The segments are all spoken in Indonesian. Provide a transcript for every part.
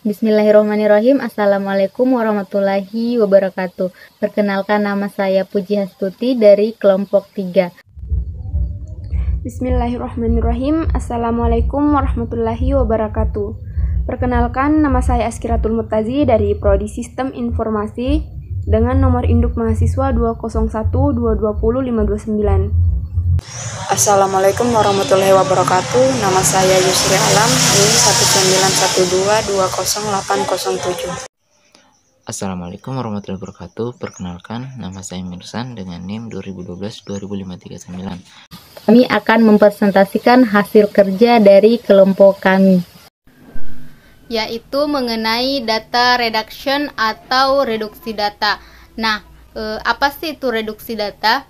Bismillahirrahmanirrahim. Assalamualaikum warahmatullahi wabarakatuh. Perkenalkan, nama saya Puji Hastuti dari kelompok 3. Bismillahirrahmanirrahim. Assalamualaikum warahmatullahi wabarakatuh. Perkenalkan, nama saya Askiratul Mutazi dari Prodi Sistem Informasi dengan nomor induk mahasiswa 201220529. Assalamualaikum warahmatullahi wabarakatuh. Nama saya Yusri Alam, NIM 1912208007. Assalamualaikum warahmatullahi wabarakatuh. Perkenalkan, nama saya Mirsan dengan NIM 2012-20539. Kami akan mempresentasikan hasil kerja dari kelompok kami, yaitu mengenai data reduction atau reduksi data. Nah, apa sih itu reduksi data?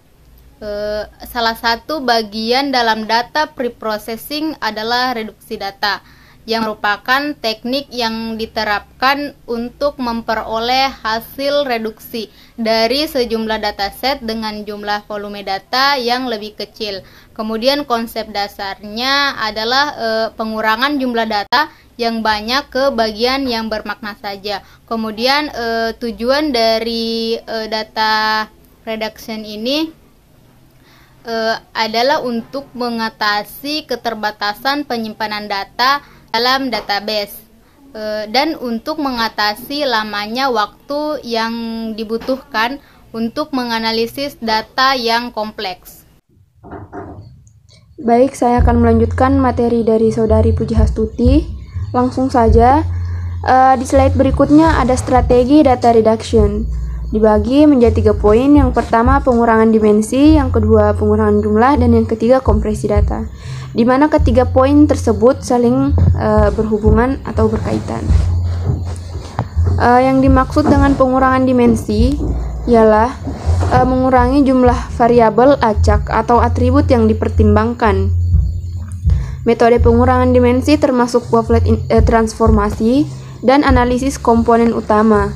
Salah satu bagian dalam data preprocessing adalah reduksi data, yang merupakan teknik yang diterapkan untuk memperoleh hasil reduksi dari sejumlah dataset dengan jumlah volume data yang lebih kecil. Kemudian konsep dasarnya adalah pengurangan jumlah data yang banyak ke bagian yang bermakna saja. Kemudian tujuan dari data reduction ini adalah untuk mengatasi keterbatasan penyimpanan data dalam database dan untuk mengatasi lamanya waktu yang dibutuhkan untuk menganalisis data yang kompleks. Baik, saya akan melanjutkan materi dari Saudari Puji Hastuti. Langsung saja, di slide berikutnya ada strategi data reduction. Dibagi menjadi 3 poin. Yang pertama pengurangan dimensi, yang kedua pengurangan jumlah, dan yang ketiga kompresi data. Di mana ketiga poin tersebut saling berhubungan atau berkaitan. Yang dimaksud dengan pengurangan dimensi ialah mengurangi jumlah variabel acak atau atribut yang dipertimbangkan. Metode pengurangan dimensi termasuk wavelet transformasi dan analisis komponen utama.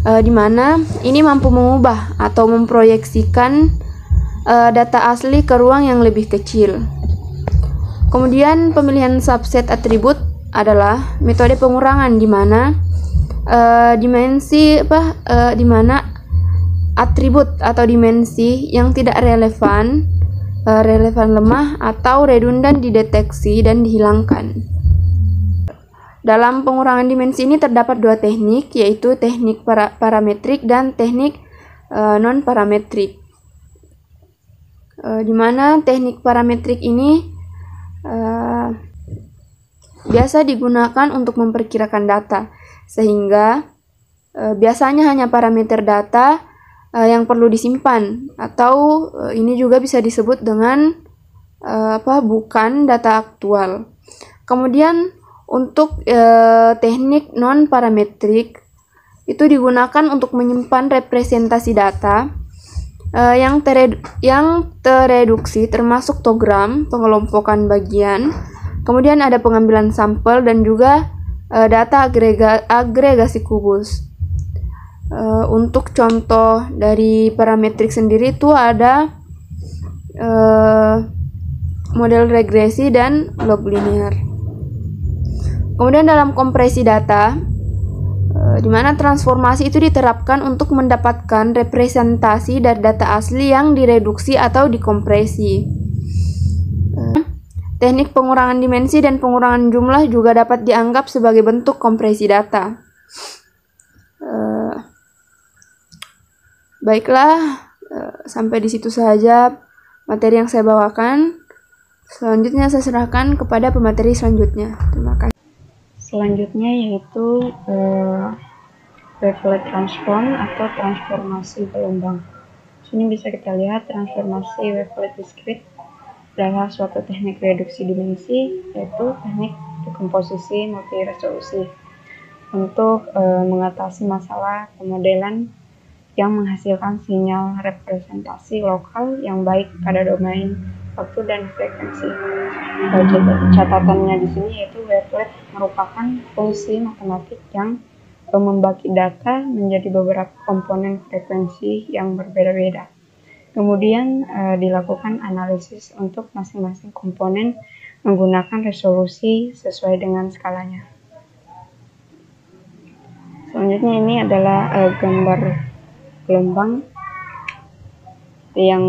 Di mana ini mampu mengubah atau memproyeksikan data asli ke ruang yang lebih kecil. Kemudian pemilihan subset atribut adalah metode pengurangan di mana di mana atribut atau dimensi yang tidak relevan lemah atau redundan dideteksi dan dihilangkan. Dalam pengurangan dimensi ini terdapat 2 teknik, yaitu teknik parametrik dan teknik non-parametrik. Di mana teknik parametrik ini biasa digunakan untuk memperkirakan data, sehingga biasanya hanya parameter data yang perlu disimpan, atau ini juga bisa disebut dengan bukan data aktual. Kemudian untuk teknik non-parametrik itu digunakan untuk menyimpan representasi data yang tereduksi, termasuk togram, pengelompokan bagian, kemudian ada pengambilan sampel dan juga data agregasi kubus. Untuk contoh dari parametrik sendiri itu ada model regresi dan log linear. Kemudian dalam kompresi data, di mana transformasi itu diterapkan untuk mendapatkan representasi dari data asli yang direduksi atau dikompresi. Teknik pengurangan dimensi dan pengurangan jumlah juga dapat dianggap sebagai bentuk kompresi data. Baiklah, sampai di situ saja materi yang saya bawakan. Selanjutnya saya serahkan kepada pemateri selanjutnya. Terima kasih. Selanjutnya yaitu wavelet transform atau transformasi gelombang. Sini bisa kita lihat transformasi wavelet discrete adalah suatu teknik reduksi dimensi, yaitu teknik dekomposisi multiresolusi untuk mengatasi masalah pemodelan yang menghasilkan sinyal representasi lokal yang baik pada domain waktu dan frekuensi. Catatannya di sini yaitu wavelet merupakan fungsi matematik yang membagi data menjadi beberapa komponen frekuensi yang berbeda-beda. Kemudian dilakukan analisis untuk masing-masing komponen menggunakan resolusi sesuai dengan skalanya. Selanjutnya ini adalah gambar gelombang yang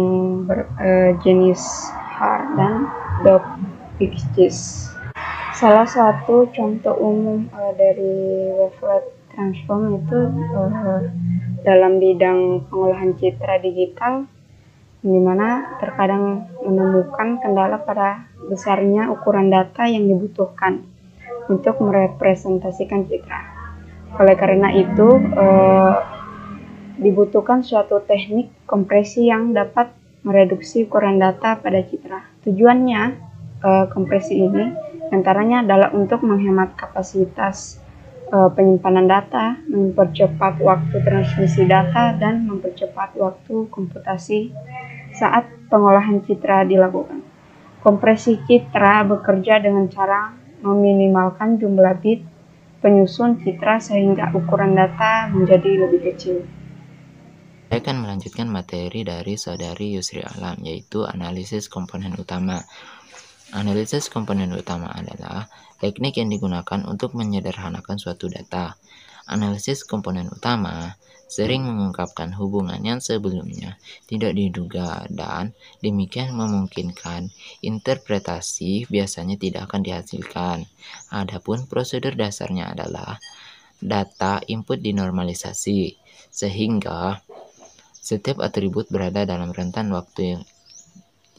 berjenis hard dan dot fixes. Salah satu contoh umum dari wavelet transform itu dalam bidang pengolahan citra digital, di mana terkadang menemukan kendala pada besarnya ukuran data yang dibutuhkan untuk merepresentasikan citra. Oleh karena itu, dibutuhkan suatu teknik kompresi yang dapat mereduksi ukuran data pada citra. Tujuannya, kompresi ini antaranya adalah untuk menghemat kapasitas penyimpanan data, mempercepat waktu transmisi data, dan mempercepat waktu komputasi saat pengolahan citra dilakukan. Kompresi citra bekerja dengan cara meminimalkan jumlah bit penyusun citra sehingga ukuran data menjadi lebih kecil. Saya akan melanjutkan materi dari saudari Yusri Alam, yaitu analisis komponen utama. Analisis komponen utama adalah teknik yang digunakan untuk menyederhanakan suatu data. Analisis komponen utama sering mengungkapkan hubungan yang sebelumnya tidak diduga, dan demikian memungkinkan interpretasi biasanya tidak akan dihasilkan. Adapun prosedur dasarnya adalah data input dinormalisasi, sehingga setiap atribut berada dalam rentan waktu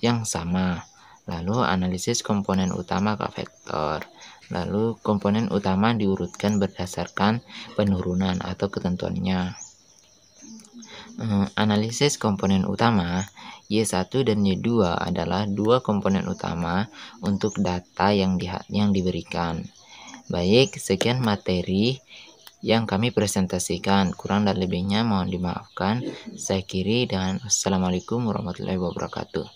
yang sama. Lalu analisis komponen utama ke vektor. Lalu komponen utama diurutkan berdasarkan penurunan atau ketentuannya. Analisis komponen utama Y1 dan Y2 adalah dua komponen utama untuk data yang diberikan. Baik, sekian materi yang kami presentasikan. Kurang dan lebihnya mohon dimaafkan. Saya akhiri dengan Assalamualaikum warahmatullahi wabarakatuh.